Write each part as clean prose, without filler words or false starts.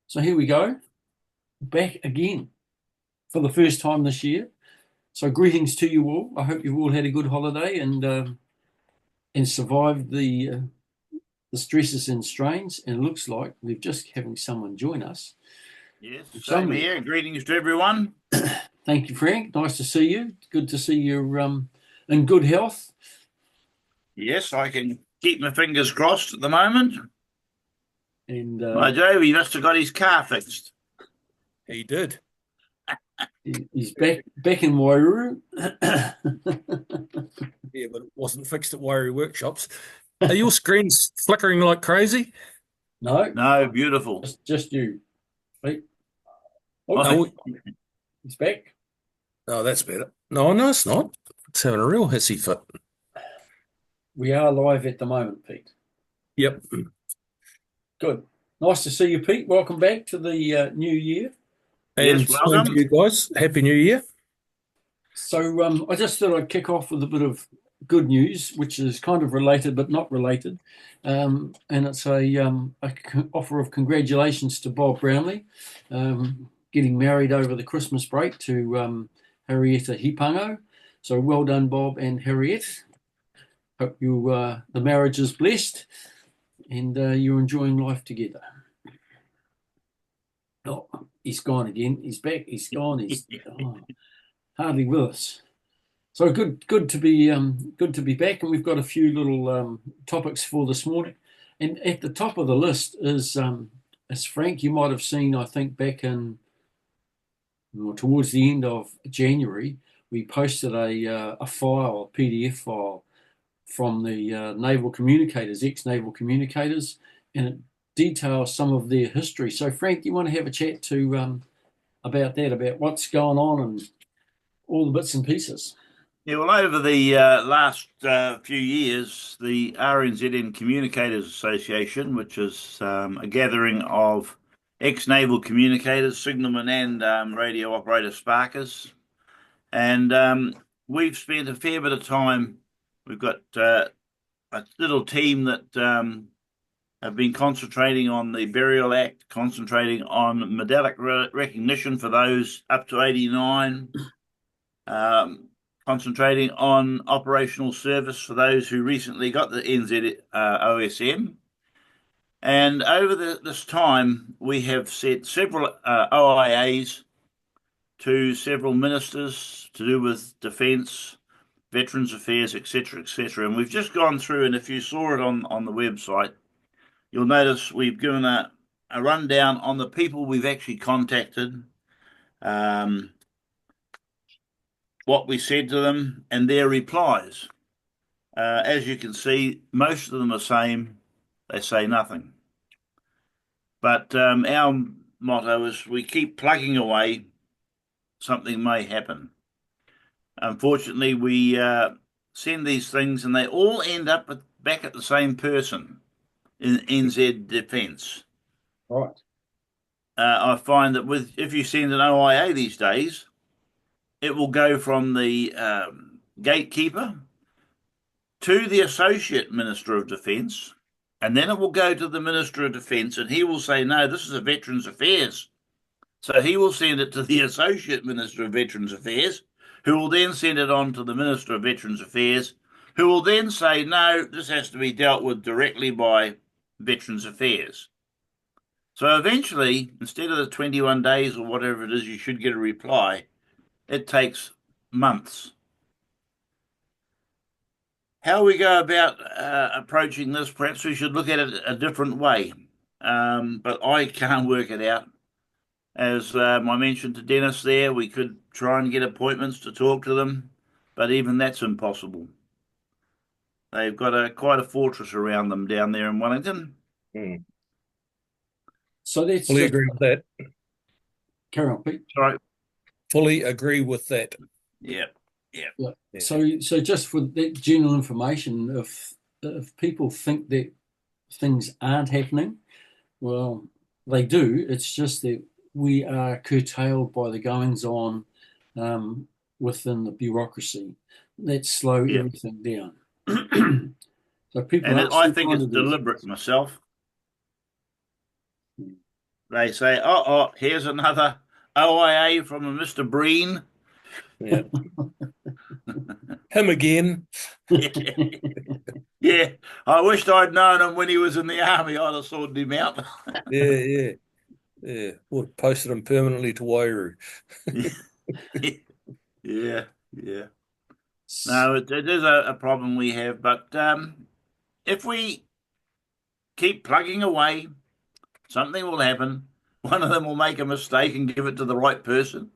So here we go, back again for the first time this year. So greetings to you all. I hope you've all had a good holiday and survived the stresses and strains. And it looks like we're just having someone join us. Yes, same Somebody, here. Greetings to everyone. thank you, Frank. Nice to see you. Good to see you in good health. Yes, I can keep my fingers crossed at the moment. And My Joey must have got his car fixed. He did. he's back in Wairuru. Yeah, but it wasn't fixed at Wiry Workshops. Are your screens flickering like crazy? No, No, beautiful. just you. Right. Oh, No, he's back. no, that's better. No, it's not. It's having a real hissy fit. We are live at the moment, Pete. Yep. Good. Nice to see you, Pete. Welcome back to the new year. And Yes, same to welcome. you guys. Happy New Year. So I just thought I'd kick off with a bit of good news, which is kind of related but not related. And it's a offer of congratulations to Bob Brownlee, getting married over the Christmas break to Harrietta Hipango. So well done, Bob and Harriet. Hope the marriage is blessed and you're enjoying life together. Oh, he's gone again. He's back. He's gone. He's hardly with us. So good to be back, and we've got a few little topics for this morning. And at the top of the list is as Frank, you might have seen, I think back in towards the end of January, we posted a file, a PDF file from the naval communicators, ex-naval communicators, and it details some of their history. So, Frank, you want to have a chat to about that, about what's going on and all the bits and pieces? Yeah, well, over the last few years, the RNZN Communicators Association, which is a gathering of ex-naval communicators, signalmen and radio operator sparkers, and we've spent a fair bit of time. We've got a little team that have been concentrating on the Burial Act, concentrating on medallic recognition for those up to 89, concentrating on operational service for those who recently got the NZ OSM. And over this time, we have sent several OIAs to several ministers to do with defence, Veterans Affairs, etc., etc. And we've just gone through, and if you saw it on the website, you'll notice we've given a rundown on the people we've actually contacted, what we said to them, and their replies. As you can see, most of them are same. They say nothing. But our motto is we keep plugging away, something may happen. Unfortunately, we send these things and they all end up back at the same person in NZ Defence. Right. I find that if you send an OIA these days, it will go from the gatekeeper to the Associate Minister of Defence, and then it will go to the Minister of Defence, and he will say, no, this is a Veterans Affairs. So he will send it to the Associate Minister of Veterans Affairs, who will then send it on to the Minister of Veterans Affairs, who will then say, no, this has to be dealt with directly by Veterans Affairs. So eventually, instead of the 21 days or whatever it is, you should get a reply. It takes months. How we go about approaching this, perhaps we should look at it a different way. But I can't work it out. As I mentioned to Dennis there, we could try and get appointments to talk to them, but even that's impossible. They've got quite a fortress around them down there in Wellington. So that's Fully just agree with that. carry on, Pete. Sorry. Fully agree with that. Yeah. Yeah. So just for that general information, if people think that things aren't happening, well, they do. It's just that we are curtailed by the goings on within the bureaucracy that slow Yeah. everything down. So people And are I actually think trying it's to do deliberate myself. they say, oh, here's another OIA from a Mr. Breen. Yeah. Him again. Yeah, I wished I'd known him when he was in the army. I'd have sorted him out. Yeah, yeah, yeah. Would have posted him permanently to Wairau. Yeah, yeah. No, it is a problem we have, but if we keep plugging away, something will happen. One of them will make a mistake and give it to the right person.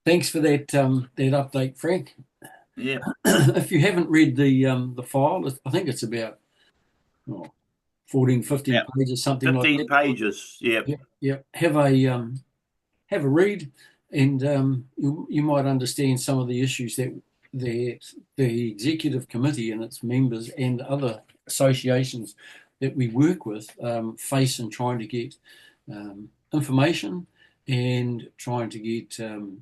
Thanks for that update, Frank. Yeah, If you haven't read the file, I think it's about 14, 15 yeah. pages, something like 15 that. pages. Yeah, Yeah. Have a read, and you might understand some of the issues that the executive committee and its members and other associations that we work with face in trying to get information and trying to get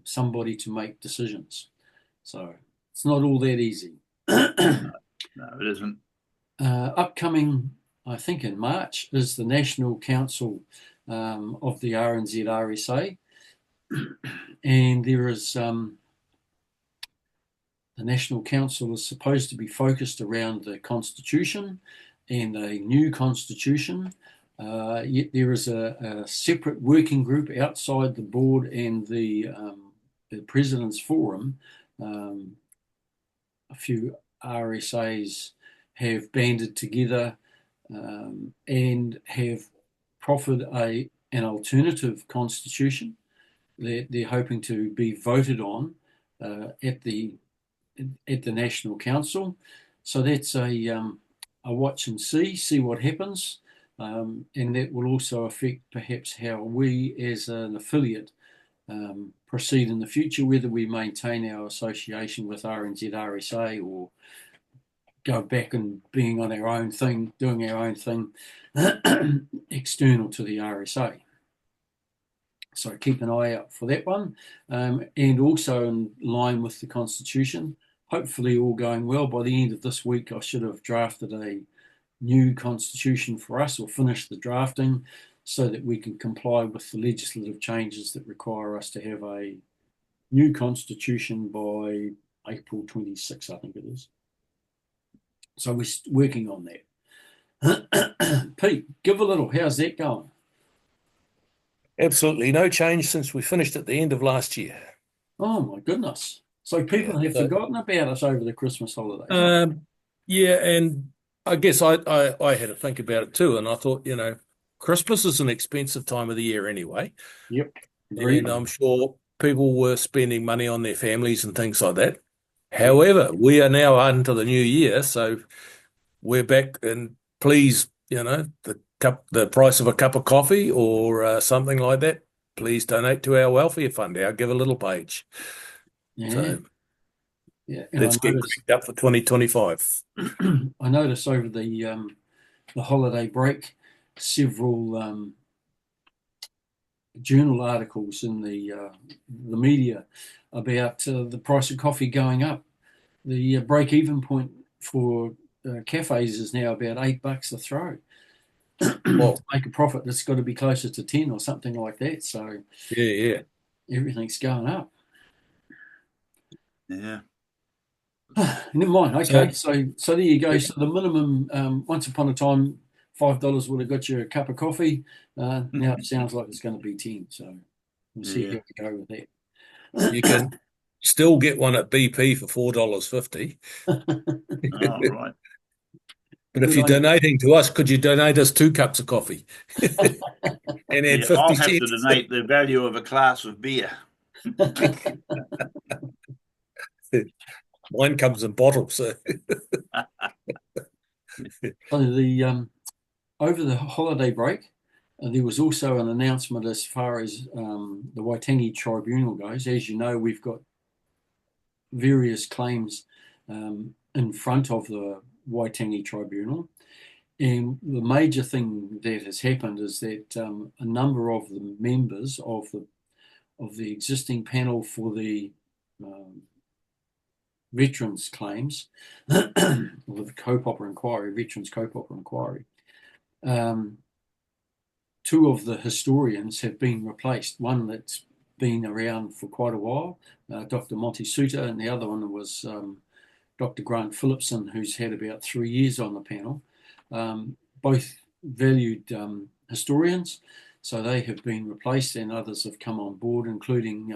somebody to make decisions. So it's not all that easy. no, it isn't. Upcoming, I think in March, is the National Council of the RNZ RSA, and there is the National Council is supposed to be focused around the Constitution and a new Constitution. Yet there is a separate working group outside the board and the President's Forum. A few RSAs have banded together and have proffered an alternative constitution that they're hoping to be voted on at the National Council. So that's a watch and see what happens, and that will also affect perhaps how we as an affiliate proceed in the future, whether we maintain our association with RNZ RSA or go back and being on our own thing, doing our own thing external to the RSA. So keep an eye out for that one. And also in line with the Constitution, hopefully all going well, by the end of this week, I should have drafted a new Constitution for us or finished the drafting so that we can comply with the legislative changes that require us to have a new Constitution by April 26, I think it is. So we're working on that. Pete, give a little. How's that going? Absolutely no change since we finished at the end of last year. Oh my goodness! So people have forgotten about us over the Christmas holidays. Yeah, and I guess I had to think about it too, and I thought, Christmas is an expensive time of the year anyway. Yep. And I'm sure people were spending money on their families and things like that. However, we are now into the new year, so we're back, and please, the price of a cup of coffee or something like that, please donate to our welfare fund. I'll give a little page. Yeah. So, yeah. Let's get cranked up for 2025. I noticed over the holiday break, several journal articles in the media about the price of coffee going up. The break-even point for cafes is now about $8 a throw. Well, to make a profit, that's got to be closer to 10 or something like that. So yeah, everything's going up. Yeah. Never mind. Okay, so there you go. So the minimum, once upon a time, $5 would have got you a cup of coffee. Now it sounds like it's going to be 10. So we'll see how we go with that. You can still get one at BP for $4.50. All right. But if you're donating to us, could you donate us 2 cups of coffee? And add 50 I'll have cents. to donate the value of a glass of beer. Mine comes in bottles. So. So over the holiday break, there was also an announcement as far as the Waitangi Tribunal goes. As you know, we've got various claims in front of the Waitangi Tribunal. And the major thing that has happened is that a number of the members of the existing panel for the veterans claims, or the Veterans Kaupapa Inquiry, two of the historians have been replaced. One that's been around for quite a while, Dr. Monty Suter, and the other one was Dr. Grant Phillipson, who's had about 3 years on the panel. Both valued historians, so they have been replaced, and others have come on board, including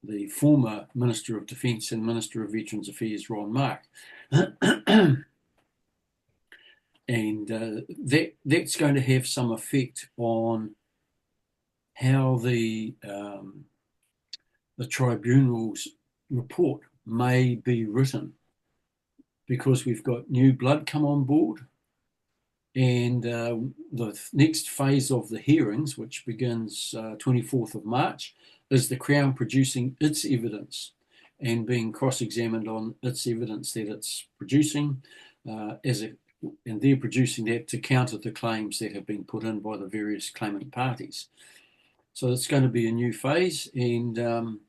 the former Minister of Defence and Minister of Veterans Affairs, Ron Mark. And that's going to have some effect on how the tribunal's report may be written, because we've got new blood come on board, and the next phase of the hearings, which begins 24th of March, is the Crown producing its evidence and being cross-examined on its evidence that it's producing, and they're producing that to counter the claims that have been put in by the various claimant parties. So it's going to be a new phase, and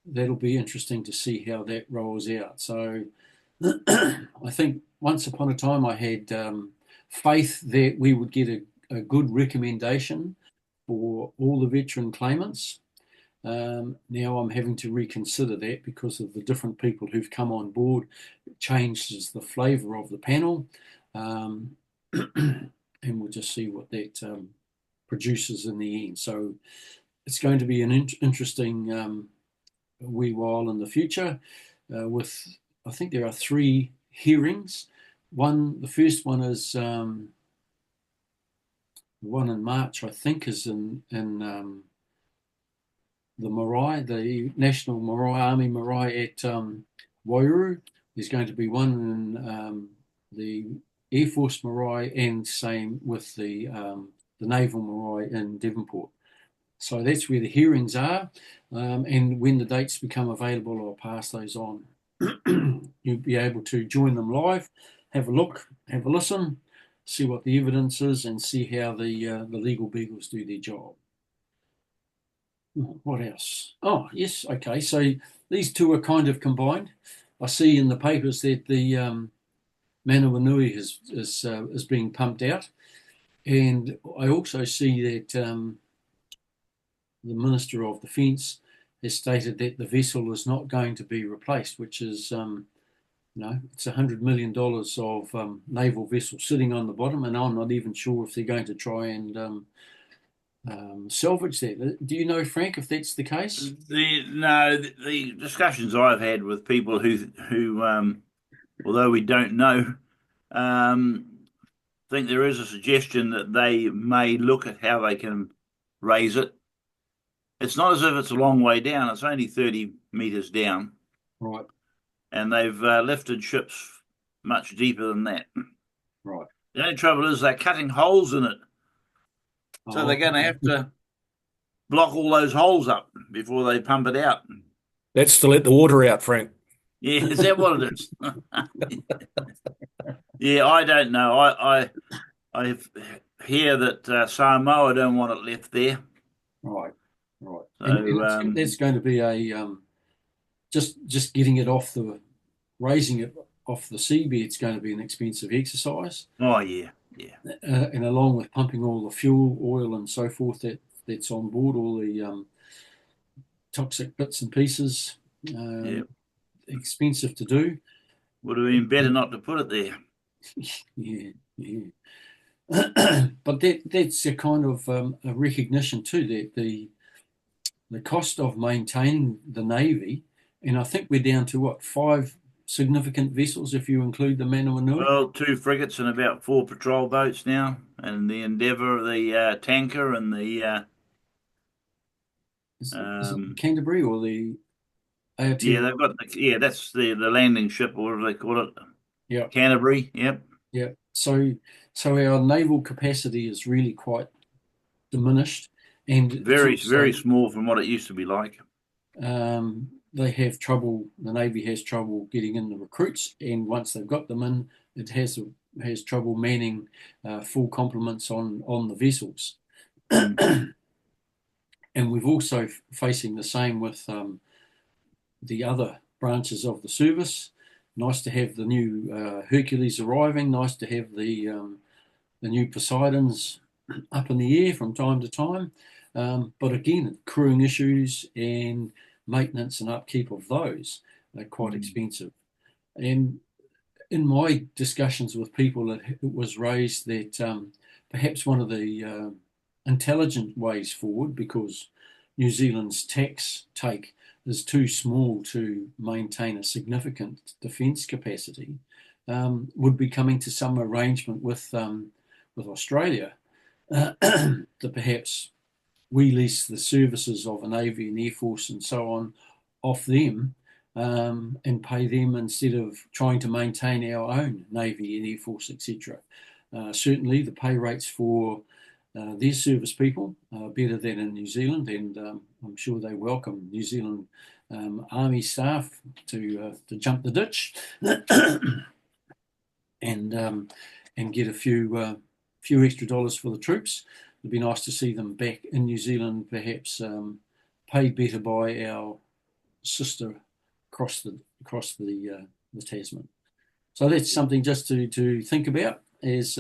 that'll be interesting to see how that rolls out. So I think once upon a time I had faith that we would get a good recommendation for all the veteran claimants. Now I'm having to reconsider that because of the different people who've come on board. It changes the flavour of the panel, and we'll just see what that produces in the end. So it's going to be an interesting wee while in the future. I think there are 3 hearings. The first one is the one in March, I think, is in the marae, the National Marae, Army Marae at Wairau. There's going to be one in the Air Force Marae, and same with the Naval Marae in Devonport. So that's where the hearings are, and when the dates become available, I'll pass those on. You'll be able to join them live, have a look, have a listen, see what the evidence is, and see how the legal beagles do their job. What else? Oh, yes, okay. So these two are kind of combined. I see in the papers that the Manawanui is being pumped out, and I also see that the Minister of Defence has stated that the vessel is not going to be replaced, which is, it's $100 million of naval vessel sitting on the bottom, and I'm not even sure if they're going to try and salvage that. Do you know, Frank, if that's the case? The discussions I've had with people who although we don't know, think there is a suggestion that they may look at how they can raise it. It's not as if it's a long way down. It's only 30 metres down. Right. And they've lifted ships much deeper than that. Right. The only trouble is they're cutting holes in it. So they're going to have to block all those holes up before they pump it out. That's to let the water out, Frank. Yeah, is that what it is? Yeah, I don't know. I hear that Samoa don't want it left there. Right, right. So, and that's going to be a just getting it raising it off the seabed. It's going to be an expensive exercise. Oh yeah. And along with pumping all the fuel, oil, and so forth that's on board, all the toxic bits and pieces, expensive to do. Would have been better not to put it there. Yeah. But that's a kind of a recognition too that the cost of maintaining the Navy, and I think we're down to 5 significant vessels if you include the Manawanui. Well, 2 frigates and about 4 patrol boats now, and the Endeavour, the tanker, and the is it Canterbury or the AOT? Yeah, they've got that's the landing ship, or whatever they call it. Yeah, Canterbury. Yep. Yeah. So our naval capacity is really quite diminished, and very small from what it used to be like. They have trouble. The Navy has trouble getting in the recruits, and once they've got them in, it has trouble manning full complements on the vessels. And we've also facing the same with the other branches of the service. Nice to have the new Hercules arriving. Nice to have the new Poseidons up in the air from time to time. But again, crewing issues and maintenance and upkeep of those are quite expensive. And in my discussions with people, it was raised that perhaps one of the intelligent ways forward, because New Zealand's tax take is too small to maintain a significant defence capacity, would be coming to some arrangement with Australia that perhaps we lease the services of a Navy and Air Force and so on off them, and pay them instead of trying to maintain our own Navy and Air Force, etc. Certainly, the pay rates for their service people are better than in New Zealand, and I'm sure they welcome New Zealand Army staff to jump the ditch and get a few extra dollars for the troops. It'd be nice to see them back in New Zealand, perhaps paid better by our sister across the Tasman. So that's something just to think about as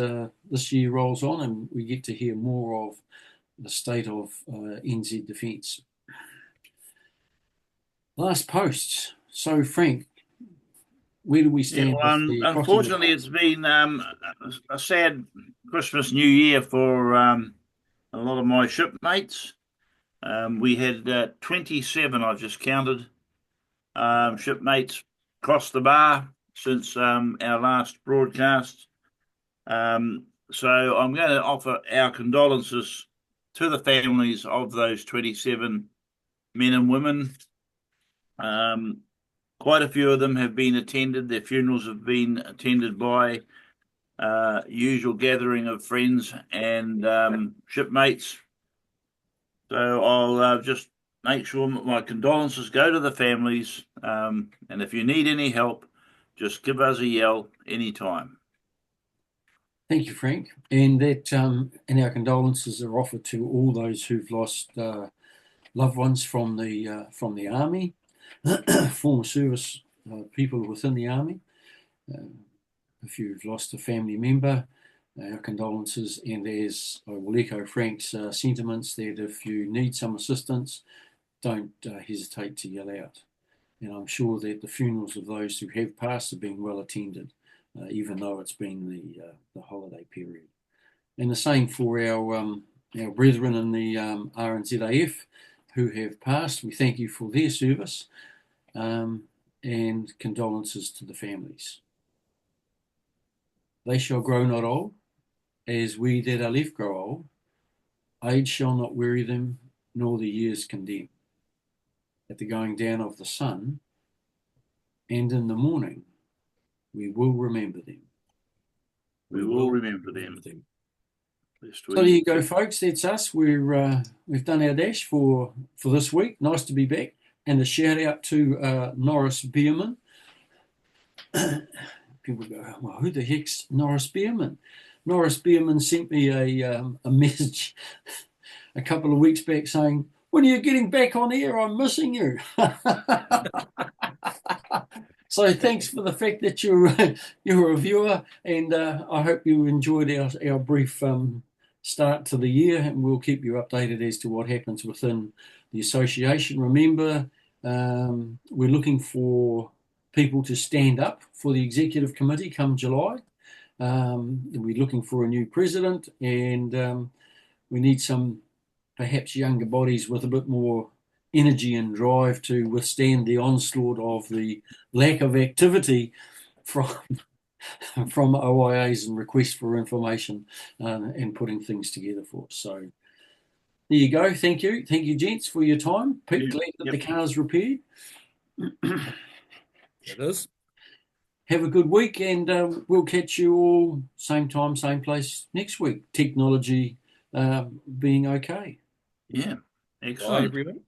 this year rolls on and we get to hear more of the state of NZ Defence. Last posts. So Frank, where do we stand? Unfortunately, it's been a sad Christmas, New Year for a lot of my shipmates. We had 27, I've just counted, shipmates cross the bar since our last broadcast. So I'm going to offer our condolences to the families of those 27 men and women. Quite a few of them have been attended. Their funerals have been attended by usual gathering of friends and shipmates. So I'll just make sure my condolences go to the families. And if you need any help, just give us a yell anytime. Thank you, Frank. And that and our condolences are offered to all those who've lost loved ones from the army, former service people within the army. If you've lost a family member, our condolences, and as I will echo Frank's sentiments that if you need some assistance, don't hesitate to yell out. And I'm sure that the funerals of those who have passed have been well attended, even though it's been the holiday period. And the same for our brethren in the RNZAF who have passed. We thank you for their service, and condolences to the families. They shall grow not old, as we that are left grow old. Age shall not weary them, nor the years condemn. At the going down of the sun, and in the morning, we will remember them. We will remember them. So there you go, folks. That's us. We've done our dash for this week. Nice to be back. And a shout out to Norris Bierman. People go, well, who the heck's Norris Bierman? Norris Bierman sent me a message a couple of weeks back saying, when are you getting back on air? I'm missing you. So thanks for the fact that you're a viewer, and I hope you enjoyed our brief start to the year, and we'll keep you updated as to what happens within the association. Remember, we're looking for people to stand up for the executive committee come July. We're looking for a new president, and we need some perhaps younger bodies with a bit more energy and drive to withstand the onslaught of the lack of activity from OIAs and requests for information and putting things together for us. So there you go. Thank you, gents, for your time. Pete, glad that the car's repaired. It is. Have a good week, and we'll catch you all same time, same place next week. Technology being okay. Yeah, excellent. Bye, everyone.